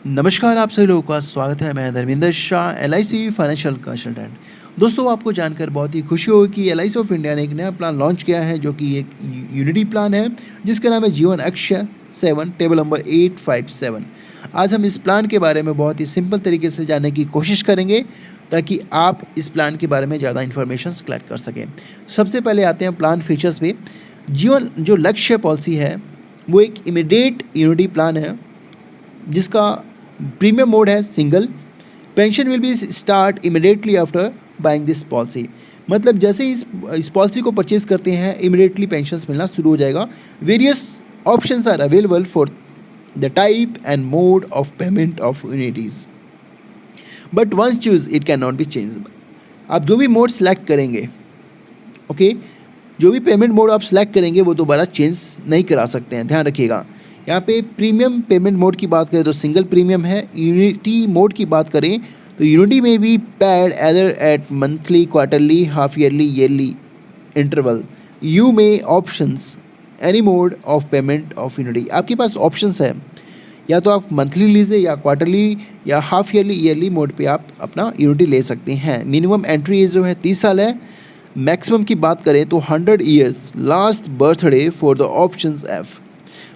नमस्कार, आप सभी लोगों का स्वागत है। मैं Dharmendra Shah, LIC financial consultant. दोस्तों, आपको जानकर बहुत ही खुशी होगी कि एलआईसी ऑफ इंडिया ने एक नया प्लान लॉन्च किया है, जो कि एक यूनिटी प्लान है, जिसका नाम है जीवन अक्षय 7, टेबल नंबर 857। आज हम इस प्लान के बारे में बहुत ही सिंपल तरीके से जानने की कोशिश करेंगे, ताकि आप इस प्लान के बारे में ज़्यादा इन्फॉर्मेशन कलेक्ट कर सकें। सबसे पहले आते हैं प्लान फीचर्स पे। जीवन जो लक्ष्य पॉलिसी है, वो एक इमीडिएट यूनिटी प्लान है, जिसका प्रीमियम मोड है single. Pension will be start immediately after buying this policy. मतलब जैसे ही इस पॉलिसी को परचेज करते हैं, इमिडिएटली पेंशन्स मिलना शुरू हो जाएगा। Various options are available for the type and mode of payment of annuities, but once choose it can not be change. आप जो भी मोड सेलेक्ट करेंगे, ओके, जो भी पेमेंट मोड आप सेलेक्ट करेंगे वो दोबारा चेंज नहीं करा सकते हैं, ध्यान रखिएगा। यहाँ पे प्रीमियम पेमेंट मोड की बात करें तो सिंगल प्रीमियम है। यूनिटी मोड की बात करें तो यूनिटी में भी paid either at monthly, quarterly, half yearly interval. You में options any mode of payment of annuity. आपके पास ऑप्शंस है, या तो आप मंथली लीजिए, या क्वार्टरली, या हाफ ईयरली मोड पे आप अपना यूनिटी ले सकते हैं। मिनिमम एंट्री एज जो है 30 साल है। मैक्सिमम की बात करें तो 100 years last birthday for the options F.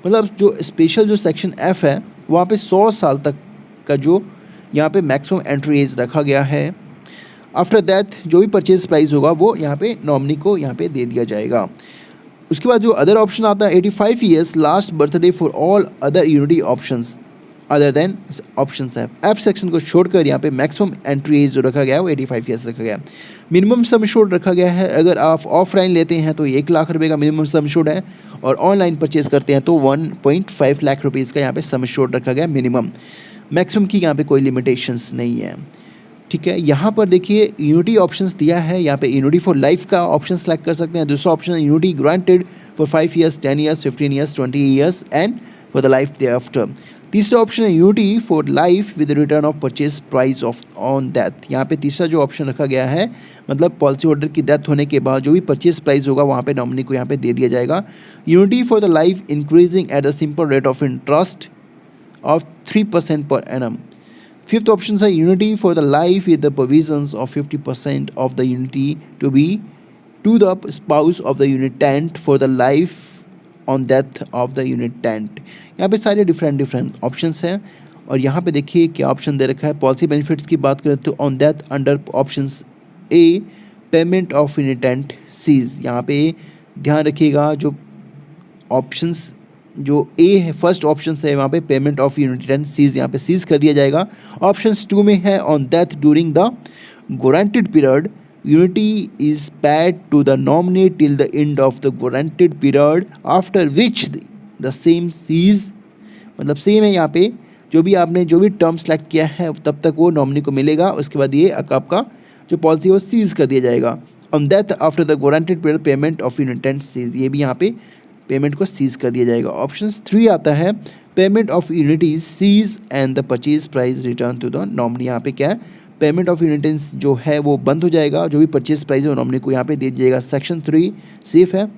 मतलब जो स्पेशल जो सेक्शन एफ है, वहाँ पे 100 साल तक का जो यहाँ पे मैक्सिमम एंट्री एज रखा गया है। आफ्टर दैट जो भी परचेज प्राइस होगा वो यहाँ पे नॉमिनी को यहाँ पे दे दिया जाएगा। उसके बाद जो अदर ऑप्शन आता है, 85 years last birthday for all other unity options other than option F section को छोड़कर यहाँ पे मैक्सिमम एंट्री एज जो रखा गया है वो 85 ईयर्स रखा गया है। मिनिमम सम एश्योर्ड रखा गया है। अगर आप ऑफलाइन लेते हैं तो 1 लाख रुपए का मिनिमम सम एश्योर्ड है, और ऑनलाइन परचेज करते हैं तो 1.5 लाख रुपीज़ का यहाँ पे सम एश्योर्ड रखा गया मिनिमम। मैक्सिमम की यहाँ पे कोई लिमिटेशंस नहीं है, ठीक है। यहाँ पर देखिए यूनिटी ऑप्शंस दिया है। यहाँ पे यूनिटी फॉर लाइफ का ऑप्शन सेलेक्ट कर सकते हैं। दूसरा option annuity granted for 5 years, 10 years, 15 years, 20 years and for the life thereafter. तीसरा ऑप्शन है annuity for life with return of purchase price of on death. यहाँ पे तीसरा जो ऑप्शन रखा गया है, मतलब पॉलिसी होल्डर की डेथ होने के बाद जो भी परचेज प्राइस होगा वहाँ पे नॉमिनी को यहाँ पे दे दिया जाएगा। Annuity for the life increasing at the simple rate of interest of 3% per annum. Fifth option है annuity for the life with the provisions of 50% of the annuity to be to the spouse of the annuitant for the life on death of the annuitant. यहाँ पे सारे different options हैं, और यहाँ पे देखिए क्या ऑप्शन दे रखा है। पॉलिसी बेनिफिट्स की बात करें तो on death under options A payment of annuitant cease. यहाँ पे ध्यान रखिएगा, जो ऑप्शंस जो ए है, फर्स्ट ऑप्शन है, वहाँ पे पेमेंट ऑफ यूनिटेंट सीज यहाँ पे सीज कर दिया जाएगा। ऑप्शंस 2 में है on death during the guaranteed period annuity is paid to the nominee till the end of the guaranteed period after which the same cease. मतलब सेम है, यहाँ पे जो भी टर्म सेलेक्ट किया है तब तक वो नॉमिनी को मिलेगा। उसके बाद ये आपका जो पॉलिसी है वो सीज कर दिया जाएगा। On death after the guaranteed period payment of annuitant cease, ये भी यहाँ पे पेमेंट को सीज कर दिया जाएगा। ऑप्शन 3 आता है payment of annuities cease and the purchase price return to the nominee. यहाँ पे क्या है, पेमेंट ऑफ यूनिटेंस जो है वो बंद हो जाएगा, जो भी परचेज प्राइस है वो नॉमिनी को यहाँ पे दे दिएगा। सेक्शन 3 सेफ है।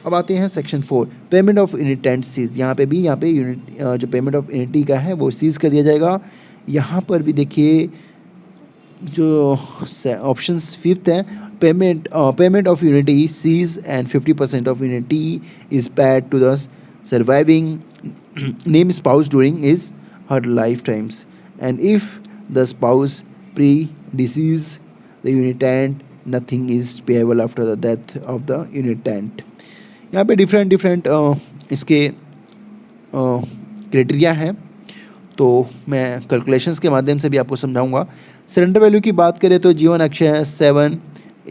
अब आते हैं section 4 payment of annuitant cease. यहाँ पे भी यूनिट जो पेमेंट ऑफ यूनिटी का है वो सीज कर दिया जाएगा। यहाँ पर भी देखिए जो ऑप्शन 5th है payment of annuity cease and 50% of annuity is paid to the surviving name spouse during is her life times, and if the spouse predecease the annuitant nothing is payable after the death of the annuitant. यहाँ पे different इसके criteria हैं, तो मैं calculations के माध्यम से भी आपको समझाऊंगा। सरेंडर वैल्यू की बात करें तो जीवन Akshay 7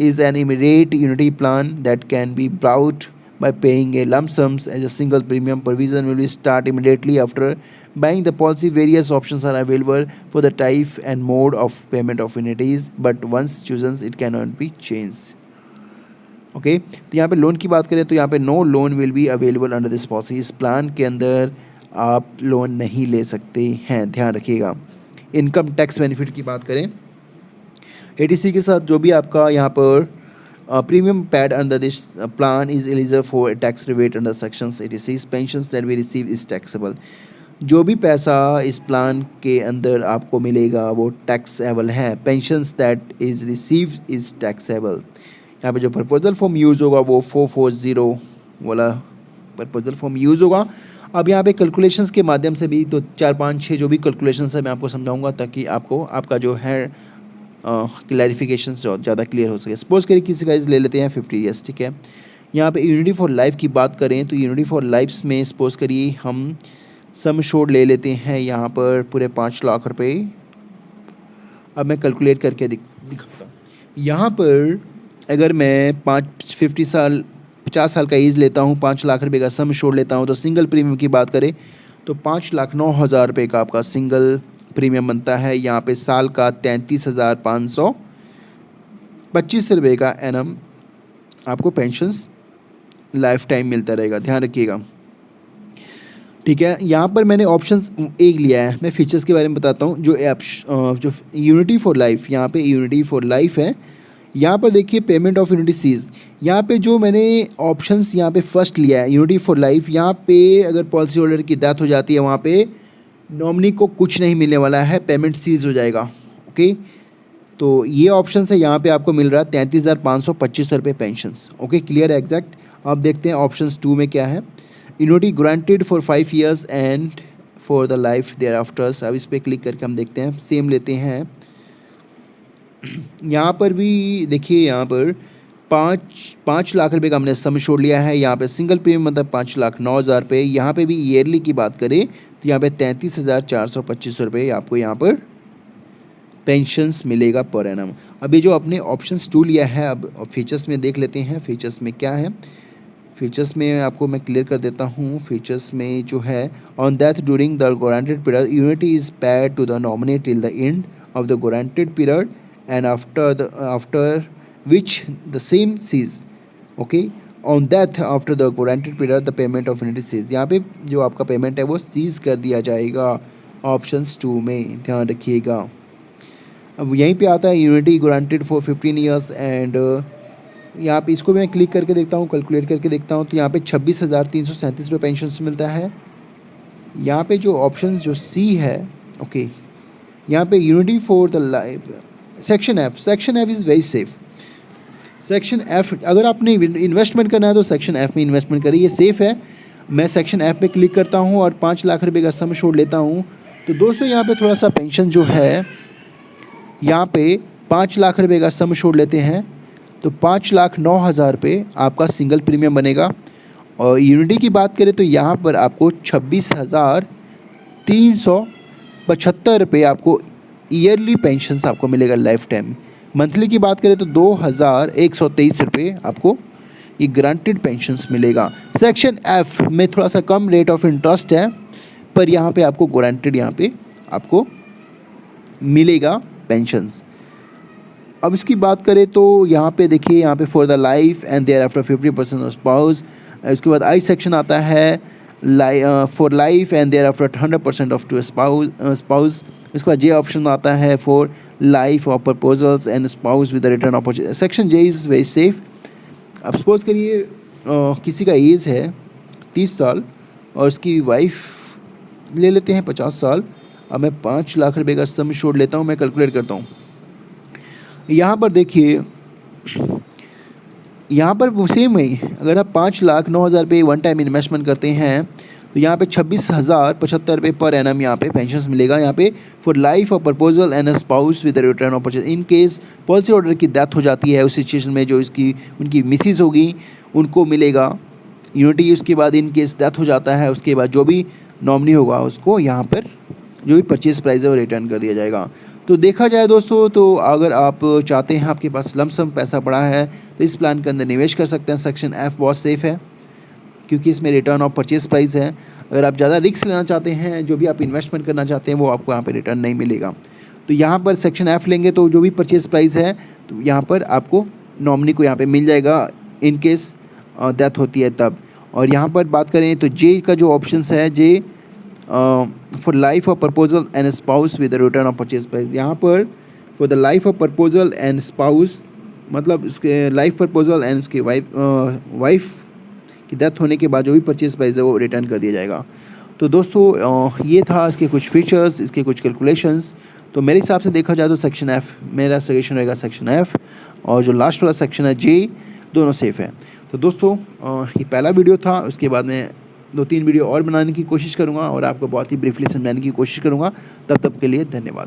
is an immediate unity plan that can be bought by paying a lump sums as a single premium. Provision will start immediately after buying the policy. Various options are available for the type and mode of payment of unities, but once chosen it cannot be changed. Okay, तो यहाँ पे loan की बात करें तो यहाँ पे no loan will be available under this policy. इस प्लान के अंदर आप लोन नहीं ले सकते हैं, ध्यान रखिएगा। इनकम टैक्स बेनिफिट की बात करें, एटीसी के साथ जो भी आपका यहाँ पर premium paid under this plan is eligible for tax rebate under sections 86। Pensions that we receive is taxable. जो भी पैसा इस प्लान के अंदर आपको मिलेगा वो टैक्सेबल है। Pensions that is receive is taxable. यहाँ पे जो प्रपोजल फॉर्म यूज़ होगा वो 440 वाला प्रपोजल फॉर्म यूज़ होगा। अब यहाँ पे कैलकुलेशंस के माध्यम से भी तो 4 5 6 जो भी कैलकुलेशंस है मैं आपको समझाऊंगा ताकि आपको आपका जो है क्लैरिफिकेशन ज़्यादा क्लियर हो सके। सपोज़ करिए किसी का एज ले लेते हैं 50 ईयर्स, ठीक है। यहाँ पे यूनिटी फॉर लाइफ की बात करें तो यूनिटी फॉर लाइफ में सपोज़ करिए हम सम एश्योर्ड ले लेते हैं यहाँ पर पूरे 5 लाख रुपए। अब मैं कैलकुलेट करके दिखाता हूँ। यहाँ पर अगर मैं 50 साल का एज लेता हूँ, 5 लाख रुपए का सम एश्योर्ड लेता हूँ, तो सिंगल प्रीमियम की बात करें तो 5,09,000 रुपये का आपका सिंगल प्रीमियम बनता है। यहाँ पे साल का 33,525 रुपये का एनम आपको पेंशन्स लाइफ टाइम मिलता रहेगा, ध्यान रखिएगा, ठीक है। यहाँ पर मैंने ऑप्शंस एक लिया है, मैं फीचर्स के बारे में बताता हूँ। जो यूनिटी फॉर लाइफ, यहाँ पे यूनिटी फॉर लाइफ है। यहाँ पर देखिए पेमेंट ऑफ यूनिटी सीज, यहाँ पे जो मैंने ऑप्शंस यहाँ पे फर्स्ट लिया है यूनिटी फॉर लाइफ, यहाँ पे अगर पॉलिसी होल्डर की डेथ हो जाती है वहाँ पे नॉमिनी को कुछ नहीं मिलने वाला है, पेमेंट सीज हो जाएगा, ओके। तो ये ऑप्शन है, यहाँ पे आपको मिल रहा है 33,525 रुपये पेंशंस, ओके, क्लियर है एग्जैक्ट। अब देखते हैं ऑप्शंस 2 में क्या है। Annuity granted for 5 years and for the life thereafters. अब इस पर क्लिक करके हम देखते हैं, सेम लेते हैं। यहाँ पर भी देखिए, यहाँ पर 5 लाख रुपए का हमने सम एश्योर्ड लिया है। यहाँ पे सिंगल प्रीमियम मतलब 5,09,000 रुपये। यहाँ पे भी ईयरली की बात करें तो यहाँ पे 33,425 रुपये आपको यहाँ पर पेंशन्स मिलेगा पर एनम। अभी जो अपने ऑप्शंस 2 लिया है, अब फीचर्स में देख लेते हैं फीचर्स में क्या है। फीचर्स में आपको मैं क्लियर कर देता हूँ। फीचर्स में जो है, on that during the guaranteed period annuity is paid to the nominee till the end of the guaranteed period and after which the same cease, okay, on that after the guaranteed period the payment of unity cease। यहाँ पे जो आपका payment है वो seize कर दिया जाएगा options 2 में, ध्यान रखिएगा। अब यहीं पे आता है unity guaranteed for 15 years and यहाँ पे इसको मैं क्लिक करके देखता हूँ, कैलकुलेट करके देखता हूँ तो यहाँ पे 26,337 रुपये पेंशन मिलता है। यहाँ पे जो ऑप्शंस जो सी है, ओके, यहाँ पे annuity for the life section F is very safe. Section F अगर आपने इन्वेस्टमेंट करना है तो सेक्शन एफ में इन्वेस्टमेंट करिए, ये सेफ़ है। मैं सेक्शन एफ पे क्लिक करता हूँ और 5 लाख रुपए का सम एश्योर्ड लेता हूँ। तो दोस्तों यहाँ पे थोड़ा सा पेंशन जो है, यहाँ पे 5 लाख रुपए का सम एश्योर्ड लेते हैं तो 5,09,000 रुपये आपका सिंगल प्रीमियम बनेगा। और यूनिटी की बात करें तो यहाँ पर आपको 26,375 रुपये आपको ईयरली पेंशन आपको मिलेगा लाइफ टाइम। मंथली की बात करें तो 2,123 रुपये आपको ये ग्रांटेड पेंशन्स मिलेगा। सेक्शन एफ में थोड़ा सा कम रेट ऑफ इंटरेस्ट है, पर यहाँ पे आपको ग्रांटेड यहाँ पे आपको मिलेगा पेंशन्स। अब इसकी बात करें तो यहाँ पे देखिए, यहाँ पे for the life and thereafter 50% of spouse. इसके बाद आई सेक्शन आता है for life and thereafter 100% of to spouse. इसके बाद जे ऑप्शन आता है for life of proposals and spouse with return opportunity. Section J is very safe. अब suppose करिए किसी का एज है 30 साल और उसकी वाइफ ले लेते हैं 50 साल। अब मैं 5 लाख रुपए का सम एश्योर्ड लेता हूँ, मैं कैलकुलेट करता हूँ। यहाँ पर देखिए, यहाँ पर सेम है, अगर आप 5,09,000 रुपये वन टाइम इन्वेस्टमेंट करते हैं तो यहाँ पे 26,075 रुपये पर एनम यहाँ पे पेंशन मिलेगा। यहाँ पे for life of proposal and spouse with return opportunity. In case policy holder की डेथ हो जाती है उस सिचुएशन में जो उनकी मिसिज होगी उनको मिलेगा यूनिटी। उसके बाद इन केस डेथ हो जाता है उसके बाद जो भी नॉमिनी होगा उसको यहाँ पर जो भी परचेज प्राइस है वो रिटर्न कर दिया जाएगा। तो देखा जाए दोस्तों, तो अगर आप चाहते हैं आपके पास लमसम पैसा पड़ा है तो इस प्लान के अंदर निवेश कर सकते हैं। सेक्शन एफ बहुत सेफ़ है क्योंकि इसमें रिटर्न ऑफ परचेज प्राइस है। अगर आप ज़्यादा रिस्क लेना चाहते हैं, जो भी आप इन्वेस्टमेंट करना चाहते हैं वो आपको यहाँ पे रिटर्न नहीं मिलेगा। तो यहाँ पर सेक्शन एफ लेंगे तो जो भी परचेज प्राइस है तो यहाँ पर आपको नॉमिनी को यहाँ पे मिल जाएगा इन केस डेथ होती है तब। और यहाँ पर बात करें तो जे का जो ऑप्शन है, J for life of proposal and spouse with return of purchase price. यहाँ पर for the life of proposal and spouse मतलब उसके लाइफ प्रपोजल एंड उसके वाइफ की डेथ होने के बाद जो भी परचेज प्राइस है वो रिटर्न कर दिया जाएगा। तो दोस्तों ये था इसके कुछ फीचर्स, इसके कुछ कैलकुलेशंस। तो मेरे हिसाब से देखा जाए तो सेक्शन एफ़, मेरा सजेशन रहेगा सेक्शन एफ़, और जो लास्ट वाला सेक्शन है जे, दोनों सेफ़ है। तो दोस्तों ये पहला वीडियो था, उसके बाद मैं 2-3 वीडियो और बनाने की कोशिश करूँगा और आपको बहुत ही ब्रीफली समझाने की कोशिश करूँगा। तब तक के लिए धन्यवाद।